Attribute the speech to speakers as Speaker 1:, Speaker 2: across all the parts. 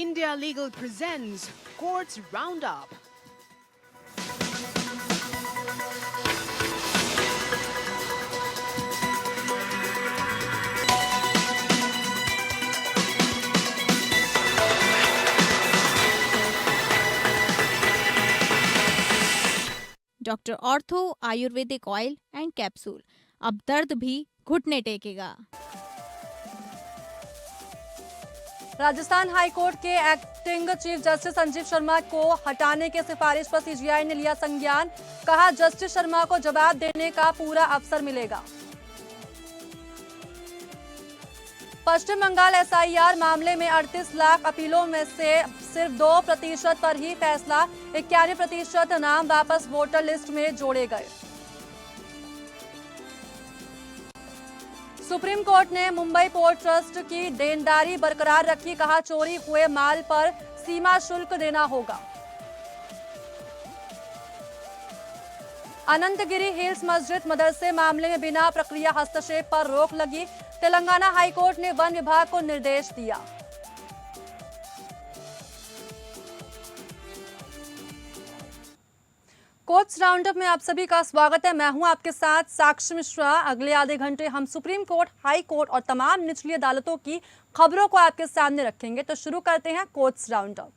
Speaker 1: India Legal presents Courts Roundup.
Speaker 2: Doctor ortho Ayurvedic oil and capsule, अब दर्द भी घुटने टेकेगा।
Speaker 3: राजस्थान हाई कोर्ट के acting chief justice Sanjeev Sharma को हटाने की सिफारिश पर सीजीआई ने लिया संज्ञान। कहा, जस्टिस शर्मा को जवाब देने का पूरा अवसर मिलेगा। पश्चिम बंगाल एसआईआर मामले में 38 लाख अपीलों में से सिर्फ 2% पर ही फैसला। 91% नाम वापस वोटर लिस्ट में जोड़े गए। सुप्रीम कोर्ट ने मुंबई पोर्ट ट्रस्ट की देनदारी बरकरार रखी। कहा, चोरी हुए माल पर सीमा शुल्क देना होगा। अनंतगिरी हिल्स मस्जिद मदरसे मामले में बिना प्रक्रिया हस्तक्षेप पर रोक लगी। तेलंगाना हाई कोर्ट ने वन विभाग को निर्देश दिया। कोर्ट्स राउंडअप में आप सभी का स्वागत है। मैं हूं आपके साथ साक्षी मिश्रा। अगले आधे घंटे हम सुप्रीम कोर्ट, हाई कोर्ट और तमाम निचली अदालतों की खबरों को आपके सामने रखेंगे। तो शुरू करते हैं courts roundup.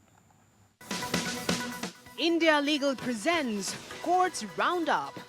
Speaker 1: India Legal presents Courts Roundup.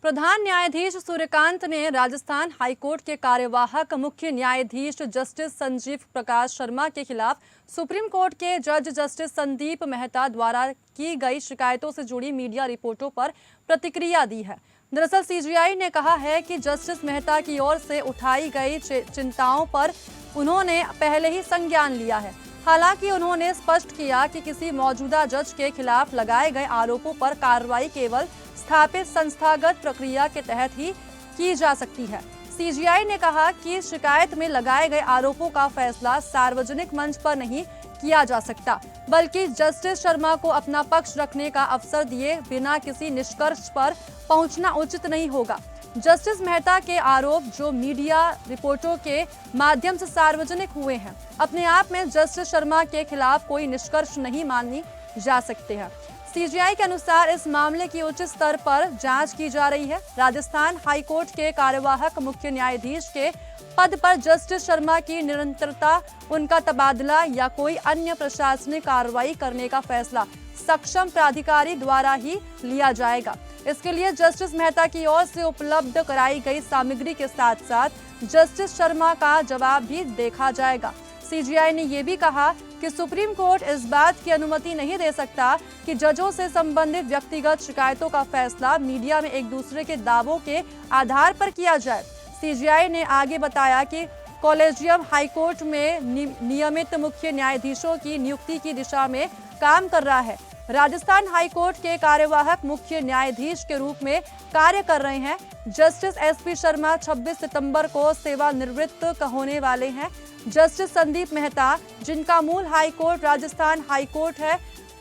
Speaker 3: प्रधान न्यायाधीश सूर्यकांत ने राजस्थान हाईकोर्ट के कार्यवाहक मुख्य न्यायाधीश जस्टिस संजीव प्रकाश शर्मा के खिलाफ सुप्रीम कोर्ट के जज जस्टिस संदीप मेहता द्वारा की गई शिकायतों से जुड़ी मीडिया रिपोर्टों पर प्रतिक्रिया दी है। दरअसल सीजीआई ने कहा है कि जस्टिस मेहता की ओर से उठाई गई चिंताओं पर उन्होंने पहले ही संज्ञान लिया है। हालांकि उन्होंने स्पष्ट किया कि किसी मौजूदा जज के खिलाफ लगाए गए आरोपों पर कार्रवाई केवल स्थापित संस्थागत प्रक्रिया के तहत ही की जा सकती है। सीजीआई ने कहा कि शिकायत में लगाए गए आरोपों का फैसला सार्वजनिक मंच पर नहीं किया जा सकता, बल्कि जस्टिस शर्मा को अपना पक्ष रखने का अवसर दिए बिना किसी निष्कर्ष पर पहुंचना उचित नहीं होगा। जस्टिस मेहता के आरोप जो मीडिया रिपोर्टों के माध्यम से सार्वजनिक हुए हैं, अपने आप में जस्टिस शर्मा के खिलाफ कोई निष्कर्ष नहीं मानी जा सकते हैं। सीजीआई के अनुसार इस मामले की उच्च स्तर पर जांच की जा रही है। राजस्थान हाईकोर्ट के कार्यवाहक मुख्य न्यायाधीश के पद पर जस्टिस शर्मा की निरंतरता, उनका तबादला या कोई अन्य प्रशासनिक कार्रवाई करने का फैसला सक्षम प्राधिकारी द्वारा ही लिया जाएगा। इसके लिए जस्टिस मेहता की ओर से उपलब्ध कराई गई सामग्री के साथ साथ जस्टिस शर्मा का जवाब भी देखा जाएगा। सीजीआई ने यह भी कहा कि सुप्रीम कोर्ट इस बात की अनुमति नहीं दे सकता कि जजों से संबंधित व्यक्तिगत शिकायतों का फैसला मीडिया में एक दूसरे के दावों के आधार पर किया जाए। सीजीआई ने आगे बताया कि कॉलेजियम हाईकोर्ट में नियमित मुख्य न्यायाधीशों की नियुक्ति की दिशा में काम कर रहा है। राजस्थान हाईकोर्ट के कार्यवाहक मुख्य न्यायाधीश के रूप में कार्य कर रहे हैं। जस्टिस एसपी शर्मा 26 सितंबर को सेवानिवृत्त होने वाले हैं। जस्टिस संदीप मेहता, जिनका मूल हाईकोर्ट राजस्थान हाईकोर्ट है,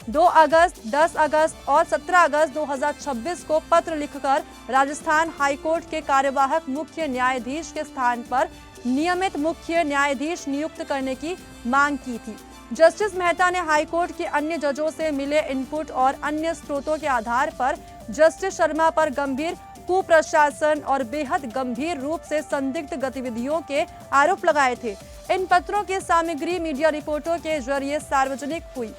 Speaker 3: 2 अगस्त, 10 अगस्त और 17 अगस्त 2026 को पत्र लिखकर राजस्थान हाईकोर्ट के कार्यवाहक मुख्य न्यायाधीश के स्थान पर नियमित मुख्य न्यायाधीश नियुक्त करने की मांग की थी। जस्टिस मेहता ने हाईकोर्ट के अन्य जजों से मिले इनपुट और अन्य स्रोतों के आधार पर जस्टिस शर्मा पर गंभीर कुप्रशासन और बेहद गंभीर रूप से संदिग्ध गतिविधियों के आरोप लगाए थे। इन पत्रों की सामग्री मीडिया रिपोर्टों के जरिए सार्वजनिक हुई।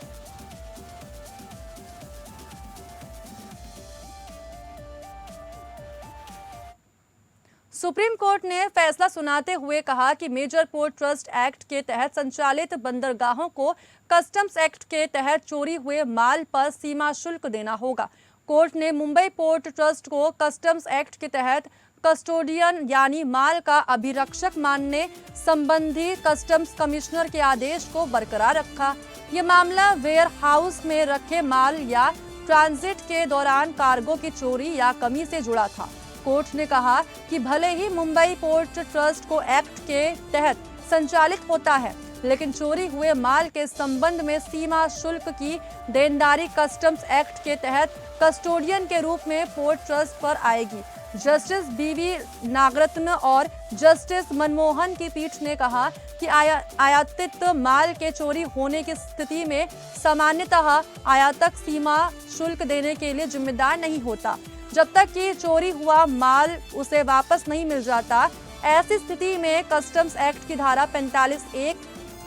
Speaker 3: सुप्रीम कोर्ट ने फैसला सुनाते हुए कहा कि मेजर पोर्ट ट्रस्ट एक्ट के तहत संचालित बंदरगाहों को कस्टम्स एक्ट के तहत चोरी हुए माल पर सीमा शुल्क देना होगा। कोर्ट ने मुंबई पोर्ट ट्रस्ट को कस्टम्स एक्ट के तहत कस्टोडियन यानी माल का अभिरक्षक मानने संबंधी कस्टम्स कमिश्नर के आदेश को बरकरार रखा। ये मामला वेयर हाउस में रखे माल या ट्रांजिट के दौरान कार्गो की चोरी या कमी से जुड़ा था। कोर्ट ने कहा कि भले ही मुंबई पोर्ट ट्रस्ट को एक्ट के तहत संचालित होता है, लेकिन चोरी हुए माल के संबंध में सीमा शुल्क की देनदारी कस्टम्स एक्ट के तहत कस्टोडियन के रूप में पोर्ट ट्रस्ट पर आएगी। जस्टिस बीवी नागरत्न और जस्टिस मनमोहन की पीठ ने कहा कि आयातित माल के चोरी होने की स्थिति में सामान्यतः आयातक सीमा शुल्क देने के लिए जिम्मेदार नहीं होता, जब तक कि चोरी हुआ माल उसे वापस नहीं मिल जाता। ऐसी स्थिति में कस्टम्स एक्ट की धारा 45(1)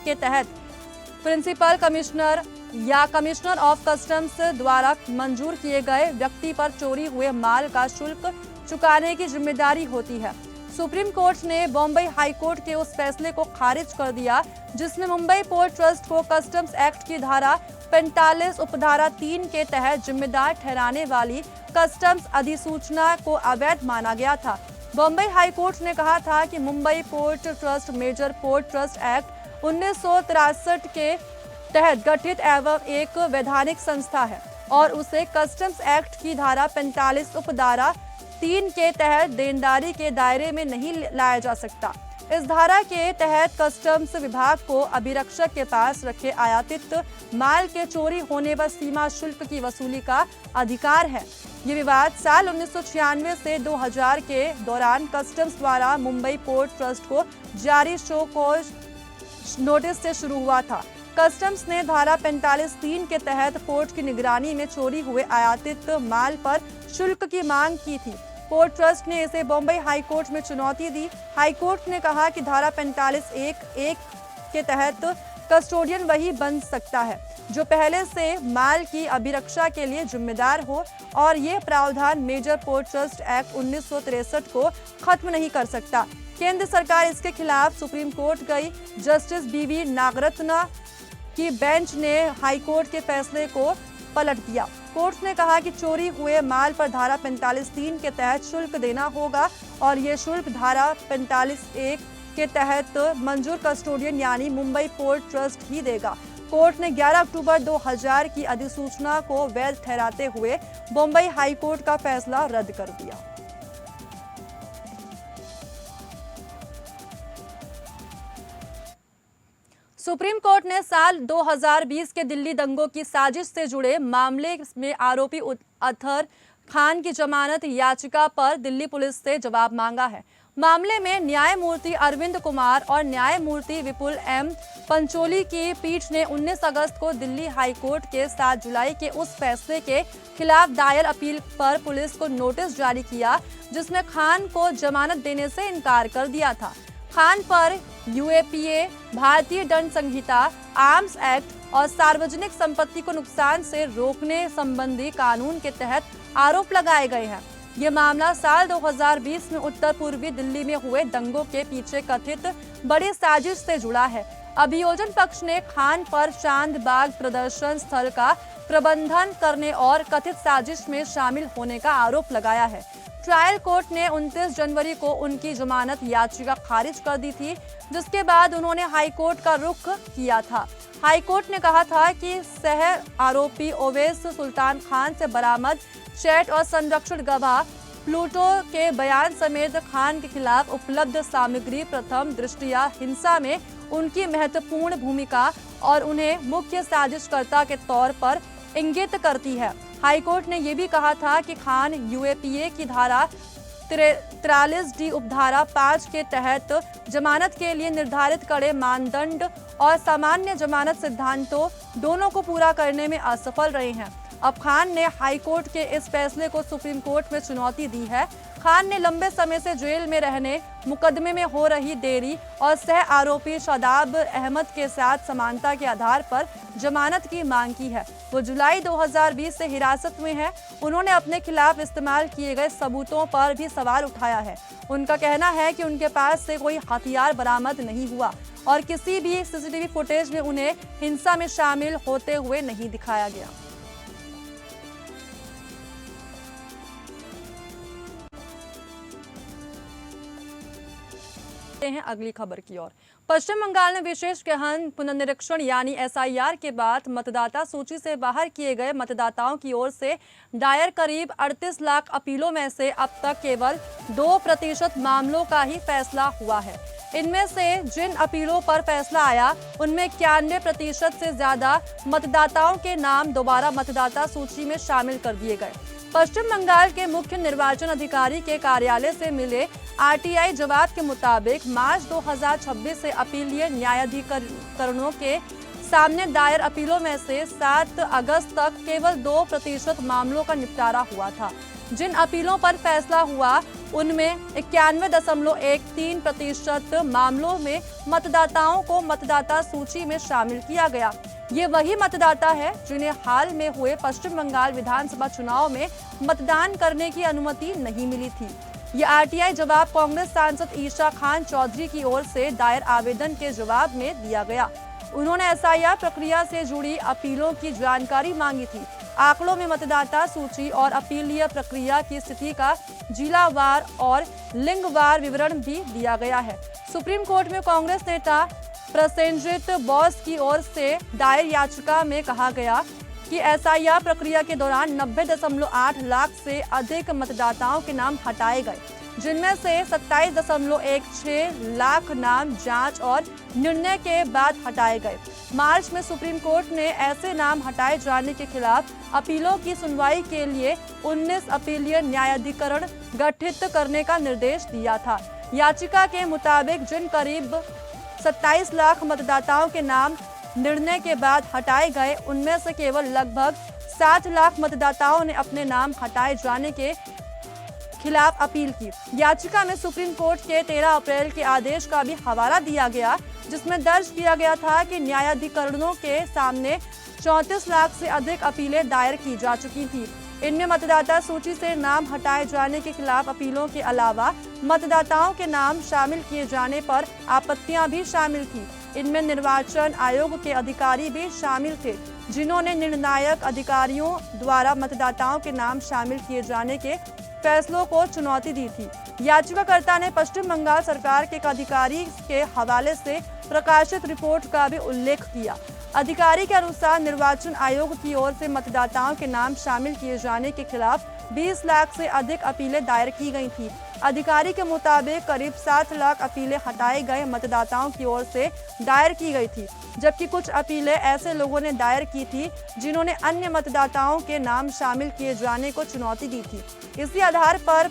Speaker 3: के तहत प्रिंसिपल कमिश्नर या कमिश्नर ऑफ कस्टम्स द्वारा मंजूर किए गए व्यक्ति पर चोरी हुए माल का शुल्क चुकाने की जिम्मेदारी होती है। सुप्रीम कोर्ट ने बॉम्बे हाई कोर्ट के उस फैसले को खारिज कर दिया जिसमें मुंबई पोर्ट ट्रस्ट को कस्टम्स एक्ट की धारा 45 उपधारा 3 के तहत जिम्मेदार ठहराने वाली कस्टम्स अधिसूचना को अवैध माना गया था। बॉम्बे हाई कोर्ट ने कहा था कि Mumbai port trust major port trust act 1963 के तहत गठित एवं एक वैधानिक संस्था है और उसे कस्टम्स एक्ट की धारा 45 उपधारा 3 के तहत देनदारी के दायरे में नहीं लाया जा सकता। इस धारा के तहत कस्टम्स विभाग को अभिरक्षक के पास रखे आयातित माल के चोरी होने पर सीमा शुल्क की वसूली का अधिकार है। ये विवाद साल 1996 से 2000 के दौरान कस्टम्स द्वारा मुंबई पोर्ट ट्रस्ट को जारी शो कॉज नोटिस से शुरू हुआ था। कस्टम्स ने धारा 45(3) के तहत पोर्ट की निगरानी में चोरी हुए आयातित माल पर शुल्क की मांग की थी। पोर्ट ट्रस्ट ने इसे बॉम्बे हाई कोर्ट में चुनौती दी। हाई कोर्ट ने कहा कि धारा 45(1) के तहत कस्टोडियन वही बन सकता है जो पहले से माल की अभिरक्षा के लिए जिम्मेदार हो और ये प्रावधान मेजर पोर्ट ट्रस्ट एक्ट 1963 को खत्म नहीं कर सकता। केंद्र सरकार इसके खिलाफ सुप्रीम कोर्ट गई। जस्टिस बीवी नागरत्न की बेंच ने हाई कोर्ट के फैसले को पलट दिया। कोर्ट ने कहा कि चोरी हुए माल पर धारा 45(3) के तहत शुल्क देना होगा और ये शुल्क धारा 45(1) के तहत मंजूर कस्टोडियन यानी मुंबई पोर्ट ट्रस्ट ही देगा। कोर्ट ने 11 अक्टूबर 2000 की अधिसूचना को वैध ठहराते हुए बॉम्बे हाई कोर्ट का फैसला रद्द कर दिया। सुप्रीम कोर्ट ने साल 2020 के दिल्ली दंगों की साजिश से जुड़े मामले में आरोपी अतहर खान की जमानत याचिका पर दिल्ली पुलिस से जवाब मांगा है। मामले में न्यायमूर्ति अरविंद कुमार और न्यायमूर्ति विपुल एम पंचोली की पीठ ने 19 अगस्त को दिल्ली हाई कोर्ट के 7 जुलाई के उस फैसले के खिलाफ दायर अपील पर पुलिस को नोटिस जारी किया जिसमें खान को जमानत देने से इनकार कर दिया था। खान पर यूएपीए, भारतीय दंड संहिता, आर्म्स एक्ट और सार्वजनिक संपत्ति को नुकसान से रोकने संबंधी कानून के तहत आरोप लगाए गए हैं। ये मामला साल 2020 में उत्तर पूर्वी दिल्ली में हुए दंगों के पीछे कथित बड़ी साजिश से जुड़ा है। अभियोजन पक्ष ने खान पर चांद बाग प्रदर्शन स्थल का प्रबंधन करने और कथित साजिश में शामिल होने का आरोप लगाया है। ट्रायल कोर्ट ने 29 जनवरी को उनकी जमानत याचिका खारिज कर दी थी, जिसके बाद उन्होंने हाई कोर्ट का रुख किया था। हाई कोर्ट ने कहा था कि सह आरोपी ओवैस सुल्तान खान से बरामद चैट और संरक्षण गवाह प्लूटो के बयान समेत खान के खिलाफ उपलब्ध सामग्री प्रथम दृष्टया हिंसा में उनकी महत्वपूर्ण भूमिका और उन्हें मुख्य साजिशकर्ता के तौर पर इंगित करती है। हाई कोर्ट ने यह भी कहा था कि खान यूएपीए की धारा 43D उपधारा 5 के तहत जमानत के लिए निर्धारित कड़े मानदंड और सामान्य जमानत सिद्धांतों दोनों को पूरा करने में असफल रहे हैं। अब खान ने हाई कोर्ट के इस फैसले को सुप्रीम कोर्ट में चुनौती दी है। खान ने लंबे समय से जेल में रहने, मुकदमे में हो रही देरी और सह आरोपी शादाब अहमद के साथ समानता के आधार पर जमानत की मांग की है। वो जुलाई 2020 से हिरासत में है। उन्होंने अपने खिलाफ इस्तेमाल किए गए सबूतों पर भी सवाल उठाया है। उनका कहना है कि उनके पास से कोई हथियार बरामद नहीं हुआ और किसी भी सीसीटीवी फुटेज में उन्हें हिंसा में शामिल होते हुए नहीं दिखाया गया। हैं अगली खबर की ओर। पश्चिम बंगाल में विशेष गहन पुनर्निरीक्षण यानी एसआईआर के बाद मतदाता सूची से बाहर किए गए मतदाताओं की ओर से दायर करीब 38 लाख अपीलों में से अब तक केवल 2% मामलों का ही फैसला हुआ है। इनमें से जिन अपीलों पर फैसला आया उनमें 91% से ज्यादा मतदाताओं के नाम दोबारा मतदाता सूची में शामिल कर दिए गए। पश्चिम बंगाल के मुख्य निर्वाचन अधिकारी के कार्यालय से मिले आरटीआई जवाब के मुताबिक मार्च 2026 से अपीलीय न्यायाधिकरणों के सामने दायर अपीलों में से 7 अगस्त तक केवल 2% मामलों का निपटारा हुआ था। जिन अपीलों पर फैसला हुआ उनमें 91.13% मामलों में मतदाताओं को मतदाता सूची में शामिल किया गया। ये वही मतदाता है जिन्हें हाल में हुए पश्चिम बंगाल विधानसभा चुनाव में मतदान करने की अनुमति नहीं मिली थी। ये आरटीआई जवाब कांग्रेस सांसद ईशा खान चौधरी की ओर से दायर आवेदन के जवाब में दिया गया। उन्होंने एसआईआर प्रक्रिया से जुड़ी अपीलों की जानकारी मांगी थी। आंकड़ों में मतदाता सूची और अपीलीय प्रक्रिया की स्थिति का जिलावार और लिंगवार विवरण भी दिया गया है। सुप्रीम कोर्ट में कांग्रेस नेता प्रसेनजीत बोस की ओर से दायर याचिका में कहा गया कि एसआईआर प्रक्रिया के दौरान 90.8 लाख से अधिक मतदाताओं के नाम हटाए गए, जिनमें से 27.16 लाख नाम जांच और निर्णय के बाद हटाए गए। मार्च में सुप्रीम कोर्ट ने ऐसे नाम हटाए जाने के खिलाफ अपीलों की सुनवाई के लिए 19 अपीलीय न्यायाधिकरण गठित करने का निर्देश दिया था। याचिका के मुताबिक जिन करीब 27 लाख मतदाताओं के नाम निर्णय के बाद हटाए गए, उनमें से केवल लगभग 7 लाख मतदाताओं ने अपने नाम हटाए जाने के खिलाफ अपील की। याचिका में सुप्रीम कोर्ट के 13 अप्रैल के आदेश का भी हवाला दिया गया, जिसमें दर्ज किया गया था कि न्यायाधिकरणों के सामने 34 लाख से अधिक अपीलें दायर की जा चुकी थी। इनमें मतदाता सूची से नाम हटाए जाने के खिलाफ अपीलों के अलावा मतदाताओं के नाम शामिल किए जाने पर आपत्तियां भी शामिल थी। इनमें निर्वाचन आयोग के अधिकारी भी शामिल थे, जिन्होंने निर्णायक अधिकारियों द्वारा मतदाताओं के नाम शामिल किए जाने के फैसलों को चुनौती दी थी। याचिकाकर्ता ने पश्चिम बंगाल सरकार के एक अधिकारी के हवाले से प्रकाशित रिपोर्ट का भी उल्लेख किया। अधिकारी के अनुसार निर्वाचन आयोग की ओर से मतदाताओं के नाम शामिल किए जाने के खिलाफ 20 लाख से अधिक अपीलें दायर की गई थी। अधिकारी के मुताबिक करीब 7 लाख अपीलें हटाए गए मतदाताओं की ओर से दायर की गई थी, जबकि कुछ अपीलें ऐसे लोगों ने दायर की थी जिन्होंने अन्य मतदाताओं के नाम शामिल किए जाने को चुनौती दी थी। इसी आधार पर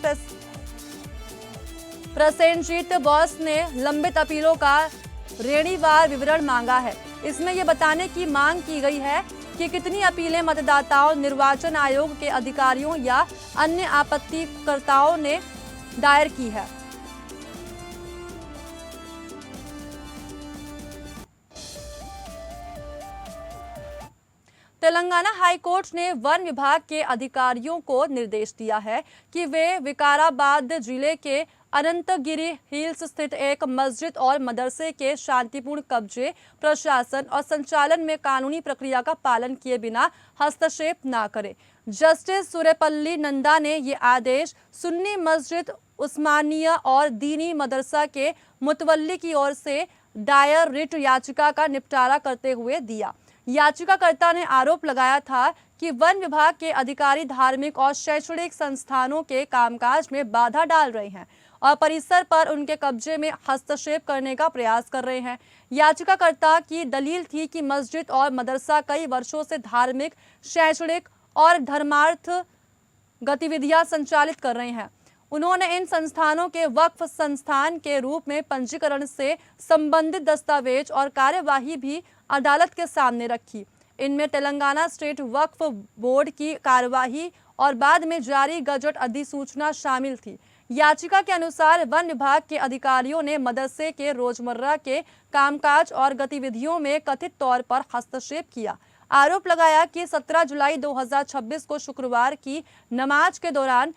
Speaker 3: प्रसेनजीत बोस ने लंबित अपीलों का श्रेणीवार विवरण मांगा है। इसमें यह बताने की मांग की गई है कि कितनी अपीलें मतदाताओं, निर्वाचन आयोग के अधिकारियों या अन्य आपत्तिकर्ताओं ने दायर की है। तेलंगाना हाई कोर्ट ने वन विभाग के अधिकारियों को निर्देश दिया है कि वे विकाराबाद जिले के अनंतगिरी हिल्स स्थित एक मस्जिद और मदरसे के शांतिपूर्ण कब्जे, प्रशासन और संचालन में कानूनी प्रक्रिया का पालन किए बिना हस्तक्षेप न करें। जस्टिस सूर्यपल्ली नंदा ने ये आदेश सुन्नी मस्जिद, उस्मानिया और दीनी मदरसा के मुतवल्ली की ओर से दायर रिट याचिका का निपटारा करते हुए दिया। याचिकाकर्ता ने आरोप लगाया था कि वन विभाग के अधिकारी धार्मिक और शैक्षणिक संस्थानों के कामकाज में बाधा डाल रहे हैं और परिसर पर उनके कब्जे में हस्तक्षेप करने का प्रयास कर रहे हैं। याचिकाकर्ता की दलील थी कि मस्जिद और मदरसा कई वर्षों से धार्मिक, शैक्षणिक और धर्मार्थ गतिविधियां संचालित कर रहे हैं। उन्होंने इन संस्थानों के वक्फ संस्थान के रूप में पंजीकरण से संबंधित दस्तावेज और कार्यवाही भी अदालत के सामने रखी। इनमें तेलंगाना स्टेट वक्फ बोर्ड की कार्यवाही और बाद में जारी गजट अधिसूचना शामिल थी। याचिका के अनुसार वन विभाग के अधिकारियों ने मदरसे के रोजमर्रा के कामकाज और गतिविधियों में कथित तौर पर हस्तक्षेप किया। आरोप लगाया कि 17 जुलाई 2026 को शुक्रवार की नमाज के दौरान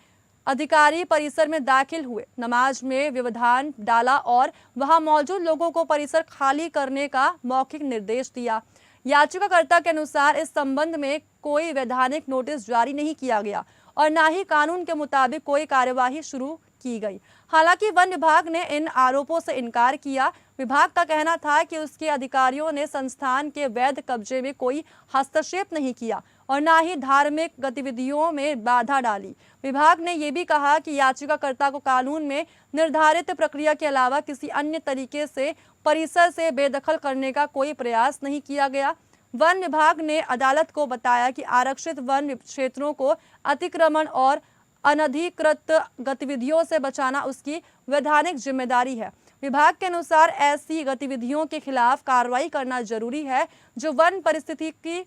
Speaker 3: अधिकारी परिसर में दाखिल हुए, नमाज में व्यवधान डाला और वहां मौजूद लोगों को परिसर खाली करने का मौखिक निर्देश दिया। याचिकाकर्ता के अनुसार इस संबंध में कोई वैधानिक नोटिस जारी नहीं किया गया और न ही कानून के मुताबिक कोई कार्यवाही शुरू की गई। हालांकि वन विभाग ने इन आरोपों से इनकार किया। विभाग का कहना था कि उसके अधिकारियों ने संस्थान के वैध कब्जे में कोई हस्तक्षेप नहीं किया और न ही धार्मिक गतिविधियों में बाधा डाली। विभाग ने यह भी कहा कि याचिकाकर्ता को कानून में निर्धारित प्रक्रिया के अलावा किसी अन्य तरीके से परिसर से बेदखल करने का कोई प्रयास नहीं किया गया। वन विभाग ने अदालत को बताया कि आरक्षित वन क्षेत्रों को अतिक्रमण और अनधिकृत गतिविधियों से बचाना उसकी वैधानिक जिम्मेदारी है। विभाग के अनुसार ऐसी गतिविधियों के खिलाफ कार्रवाई करना जरूरी है जो वन पारिस्थितिकी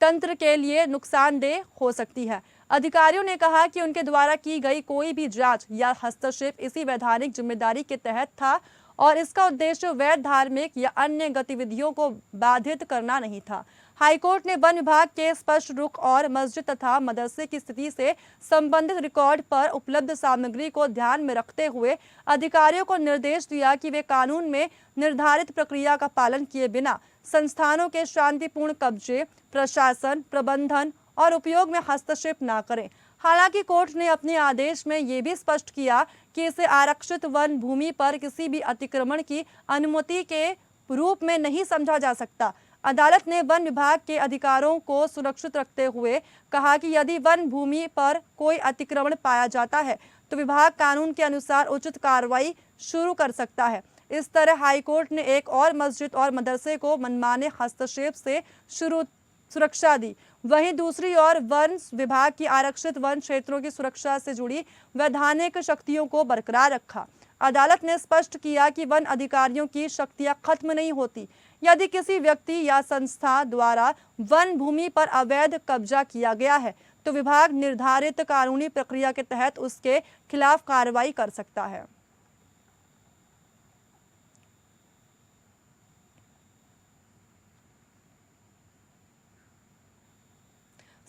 Speaker 3: तंत्र के लिए नुकसानदेह हो सकती है। अधिकारियों ने कहा कि उनके द्वारा की गई कोई भी जांच या हस्तक्षेप इसी वैधानिक जिम्मेदारी के तहत था और इसका उद्देश्य वैध धार्मिक या अन्य गतिविधियों को बाधित करना नहीं था। हाईकोर्ट ने वन विभाग के स्पष्ट रुख और मस्जिद तथा मदरसे की स्थिति से संबंधित रिकॉर्ड पर उपलब्ध सामग्री को ध्यान में रखते हुए अधिकारियों को निर्देश दिया कि वे कानून में निर्धारित प्रक्रिया का पालन किए बिना संस्थानों के शांतिपूर्ण कब्जे, प्रशासन, प्रबंधन और उपयोग में हस्तक्षेप न करें। हालांकि कोर्ट ने अपने आदेश में ये भी स्पष्ट किया कि इसे आरक्षित वन भूमि पर किसी भी अतिक्रमण की अनुमति के रूप में नहीं समझा जा सकता। अदालत ने वन विभाग के अधिकारों को सुरक्षित रखते हुए कहा कि यदि वन भूमि पर कोई अतिक्रमण पाया जाता है तो विभाग कानून के अनुसार उचित कार्रवाई शुरू कर सकता है। इस तरह हाईकोर्ट ने एक और मस्जिद और मदरसे को मनमाने हस्तक्षेप से सुरक्षा दी। वहीं दूसरी ओर वन विभाग की आरक्षित वन क्षेत्रों की सुरक्षा से जुड़ी वैधानिक शक्तियों को बरकरार रखा। अदालत ने स्पष्ट किया कि वन अधिकारियों की शक्तियां खत्म नहीं होती। यदि किसी व्यक्ति या संस्था द्वारा वन भूमि पर अवैध कब्जा किया गया है तो विभाग निर्धारित कानूनी प्रक्रिया के तहत उसके खिलाफ कार्रवाई कर सकता है।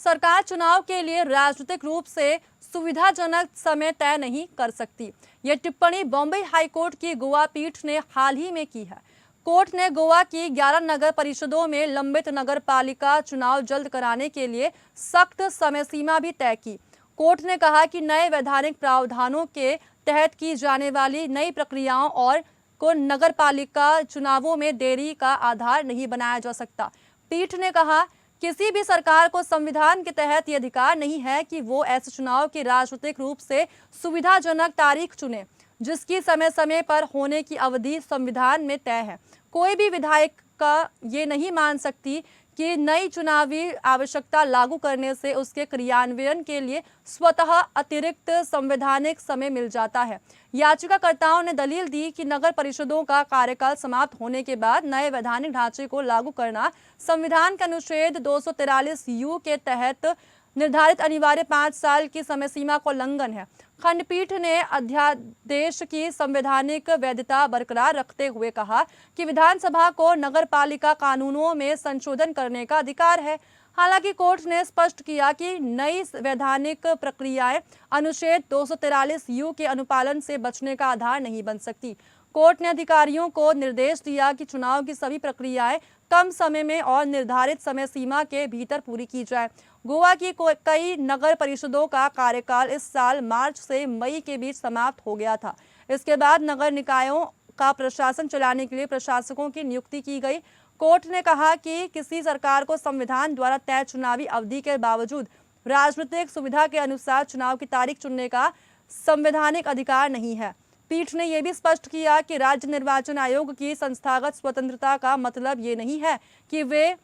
Speaker 3: सरकार चुनाव के लिए राजनीतिक रूप से सुविधाजनक समय तय नहीं कर सकती। यह टिप्पणी बॉम्बे हाईकोर्ट की गोवा पीठ ने हाल ही में की है। कोर्ट ने गोवा की 11 नगर परिषदों में लंबित नगर पालिका चुनाव जल्द कराने के लिए सख्त समय सीमा भी तय की। कोर्ट ने कहा कि नए वैधानिक प्रावधानों के तहत की जाने वाली नई प्रक्रियाओं और को नगर पालिका चुनावों में देरी का आधार नहीं बनाया जा सकता। पीठ ने कहा किसी भी सरकार को संविधान के तहत ये अधिकार नहीं है कि वो ऐसे चुनाव की राजनीतिक रूप से सुविधाजनक तारीख चुने जिसकी समय समय पर होने की अवधि संविधान में तय है। कोई भी विधायक का ये नहीं मान सकती कि नई चुनावी आवश्यकता लागू करने से उसके क्रियान्वयन के लिए स्वतः अतिरिक्त संवैधानिक समय मिल जाता है। याचिकाकर्ताओं ने दलील दी कि नगर परिषदों का कार्यकाल समाप्त होने के बाद नए वैधानिक ढांचे को लागू करना संविधान के अनुच्छेद 243 यू के तहत निर्धारित अनिवार्य 5 साल की समय सीमा का उल्लंघन है। खंडपीठ ने अध्यादेश की संवैधानिक वैधता बरकरार रखते हुए कहा कि विधानसभा को नगरपालिका कानूनों में संशोधन करने का अधिकार है। हालांकि कोर्ट ने स्पष्ट किया कि नई वैधानिक प्रक्रियाएं अनुच्छेद 243 यू के अनुपालन से बचने का आधार नहीं बन सकती। कोर्ट ने अधिकारियों को निर्देश दिया कि चुनाव की सभी प्रक्रियाएं कम समय में और निर्धारित समय सीमा के भीतर पूरी की जाए। गोवा की कई नगर परिषदों का कार्यकाल इस साल मार्च से मई के बीच समाप्त हो गया था। इसके बाद नगर निकायों का प्रशासन चलाने के लिए प्रशासकों की नियुक्ति की गई। कोर्ट ने कहा कि किसी सरकार को संविधान द्वारा तय चुनावी अवधि के बावजूद राजनीतिक सुविधा के अनुसार चुनाव की तारीख चुनने का संवैधानिक अधिकार नहीं है। पीठ ने यह भी स्पष्ट किया कि राज्य निर्वाचन आयोग की संस्थागत स्वतंत्रता का मतलब ये नहीं है कि वे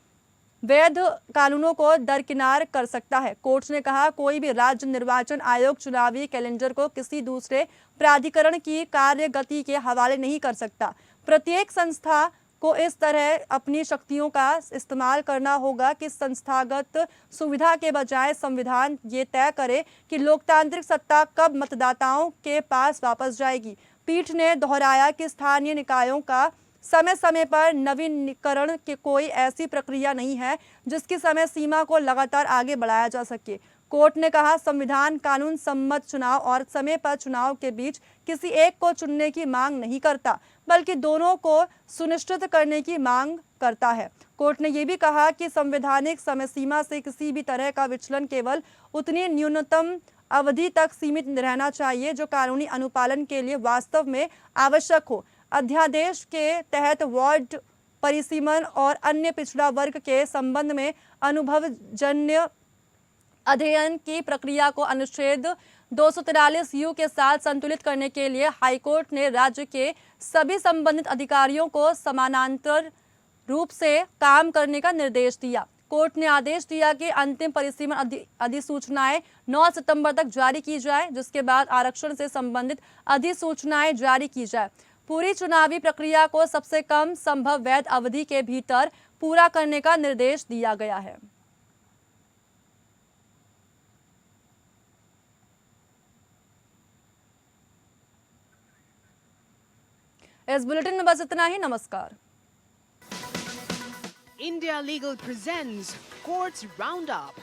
Speaker 3: वैध कानूनों को दरकिनार कर सकता है। कोर्ट ने कहा कोई भी राज्य निर्वाचन आयोग चुनावी कैलेंडर को किसी दूसरे प्राधिकरण की कार्य गति के हवाले नहीं कर सकता। प्रत्येक संस्था को इस तरह अपनी शक्तियों का इस्तेमाल करना होगा कि संस्थागत सुविधा के बजाय संविधान ये तय करे कि लोकतांत्रिक सत्ता कब मतदाताओं के पास वापस जाएगी। पीठ ने दोहराया कि स्थानीय निकायों का समय समय पर नवीनीकरण की कोई ऐसी प्रक्रिया नहीं है जिसकी समय सीमा को लगातार आगे बढ़ाया जा सके। कोर्ट ने कहा संविधान कानून सम्मत चुनाव और समय पर चुनाव के बीच किसी एक को चुनने की मांग नहीं करता, बल्कि दोनों को सुनिश्चित करने की मांग करता है। कोर्ट ने यह भी कहा कि संवैधानिक समय सीमा से किसी भी तरह का विचलन केवल उतनी न्यूनतम अवधि तक सीमित रहना चाहिए जो कानूनी अनुपालन के लिए वास्तव में आवश्यक हो। अध्यादेश के तहत वार्ड परिसीमन और अन्य पिछड़ा वर्ग के संबंध में अनुभवजन्य अध्ययन की प्रक्रिया को अनुच्छेद 243 यू के साथ संतुलित करने के लिए हाईकोर्ट ने राज्य के सभी संबंधित अधिकारियों को समानांतर रूप से काम करने का निर्देश दिया। कोर्ट ने आदेश दिया कि अंतिम परिसीमन अधिसूचनाएं 9 सितंबर तक जारी की जाए, जिसके बाद आरक्षण से संबंधित अधिसूचनाएं जारी की जाए। पूरी चुनावी प्रक्रिया को सबसे कम संभव वैध अवधि के भीतर पूरा करने का निर्देश दिया गया है। इस बुलेटिन में बस इतना ही। नमस्कार।
Speaker 1: India Legal presents Courts Roundup.